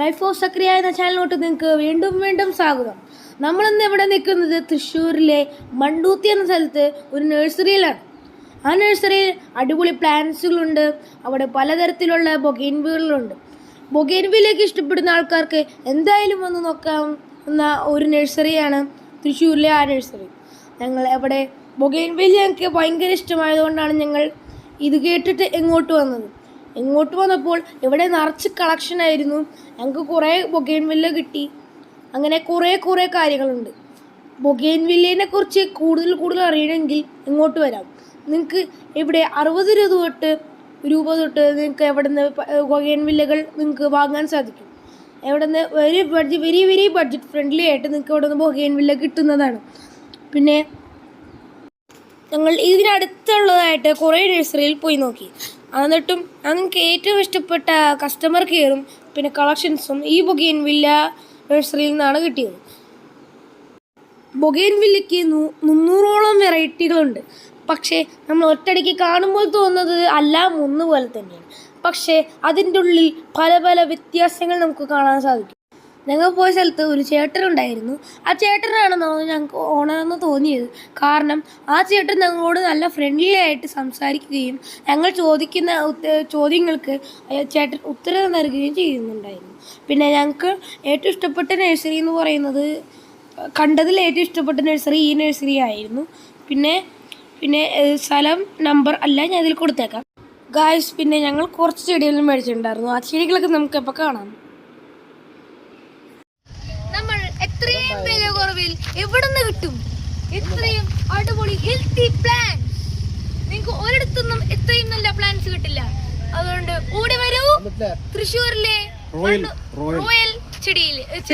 Life of സക്രിയ എന്ന ചാനലിലോട്ട് നിങ്ങൾക്ക് വീണ്ടും വീണ്ടും സ്വാഗതം. നമ്മളിന്ന് ഇവിടെ നിൽക്കുന്നത് തൃശ്ശൂരിലെ മണ്ടൂത്തി എന്ന സ്ഥലത്ത് ഒരു നഴ്സറിയിലാണ്. ആ നഴ്സറിയിൽ അടിപൊളി പ്ലാന്റ്സുകളുണ്ട്. അവിടെ പലതരത്തിലുള്ള ബൊഗെയിൻവില്ലുകളുണ്ട്. ബൊഗെയിൻവില്ലയൊക്കെ ഇഷ്ടപ്പെടുന്ന ആൾക്കാർക്ക് എന്തായാലും വന്ന് നോക്കാവുന്ന ഒരു നഴ്സറിയാണ് തൃശ്ശൂരിലെ ആ നഴ്സറി. ഞങ്ങൾ അവിടെ ബൊഗെയിൻവില്ല ഞങ്ങൾക്ക് ഭയങ്കര ഇഷ്ടമായതുകൊണ്ടാണ് ഞങ്ങൾ ഇത് കേട്ടിട്ട് ഇങ്ങോട്ട് വന്നത്. ഇങ്ങോട്ട് വന്നപ്പോൾ ഇവിടെ നിറച്ച് കളക്ഷനായിരുന്നു. ഞങ്ങൾക്ക് കുറേ ബൊഗെയിൻവില്ല കിട്ടി. അങ്ങനെ കുറേ കാര്യങ്ങളുണ്ട്. ബൊഗെയിൻവില്ലിനെ കുറിച്ച് കൂടുതൽ അറിയണമെങ്കിൽ ഇങ്ങോട്ട് വരാം. നിങ്ങൾക്ക് ഇവിടെ 60 രൂപ തൊട്ട് നിങ്ങൾക്ക് എവിടെ നിന്ന് ബൊഗെയിൻവില്ലകൾ നിങ്ങൾക്ക് വാങ്ങാൻ സാധിക്കും. എവിടെ നിന്ന് വെരി ബഡ്ജറ്റ് ഫ്രണ്ട്ലി ആയിട്ട് നിങ്ങൾക്ക് ഇവിടെ നിന്ന് ബൊഗെയിൻവില്ല കിട്ടുന്നതാണ്. പിന്നെ ഞങ്ങൾ ഇതിനടുത്തുള്ളതായിട്ട് കുറേ നഴ്സറിയിൽ പോയി നോക്കി. എന്നിട്ടും ഞങ്ങൾക്ക് ഏറ്റവും ഇഷ്ടപ്പെട്ട കസ്റ്റമർ കെയറും പിന്നെ കളക്ഷൻസും ഈ ബൊഗെയിൻവില്ല നഴ്സറിയിൽ നിന്നാണ് കിട്ടിയത്. ബൊഗെയിൻവില്ലയ്ക്ക് 300ഓളം വെറൈറ്റികളുണ്ട്. പക്ഷേ നമ്മൾ ഒറ്റയടിക്ക് കാണുമ്പോൾ തോന്നുന്നത് എല്ലാം ഒന്നുപോലെ തന്നെയാണ്. പക്ഷേ അതിൻ്റെ ഉള്ളിൽ പല വ്യത്യാസങ്ങൾ നമുക്ക് കാണാൻ സാധിക്കും. ഞങ്ങൾ പോയ സ്ഥലത്ത് ഒരു ചേട്ടനുണ്ടായിരുന്നു. ആ ചേട്ടനാണെന്ന് ഞങ്ങൾക്ക് ഓണമെന്ന് തോന്നിയത്. കാരണം ആ ചേട്ടൻ ഞങ്ങളോട് നല്ല ഫ്രണ്ട്ലി ആയിട്ട് സംസാരിക്കുകയും ഞങ്ങൾ ചോദിക്കുന്ന ചോദ്യങ്ങൾക്ക് ചേട്ടൻ ഉത്തരം നൽകുകയും ചെയ്യുന്നുണ്ടായിരുന്നു. പിന്നെ ഞങ്ങൾക്ക് ഏറ്റവും ഇഷ്ടപ്പെട്ട നഴ്സറി എന്ന് പറയുന്നത്, കണ്ടതിൽ ഏറ്റവും ഇഷ്ടപ്പെട്ട നഴ്സറി ഈ നഴ്സറി ആയിരുന്നു. പിന്നെ സ്ഥലം നമ്പർ അല്ല ഞാൻ ഇതിൽ കൊടുത്തേക്കാം ഗായ്സ്. പിന്നെ ഞങ്ങൾ കുറച്ച് ചെടികളും മേടിച്ചിട്ടുണ്ടായിരുന്നു. ആ ചെടികളൊക്കെ നമുക്ക് ഇപ്പോൾ കാണാം. എത്രയും വില കുറവിൽ എവിടെ നിന്ന് കിട്ടും ഇത്രയും അടിപൊളി ഹെൽത്തി പ്ലാന്റ്സ്? നിങ്ങൾക്ക് ഒരിടത്തൊന്നും ഇത്രയും നല്ല പ്ലാന്റ്സ് കിട്ടില്ല. അതുകൊണ്ട് ഓടി വരൂ തൃശ്ശൂരിലെ റോയൽ ചെടിയിൽ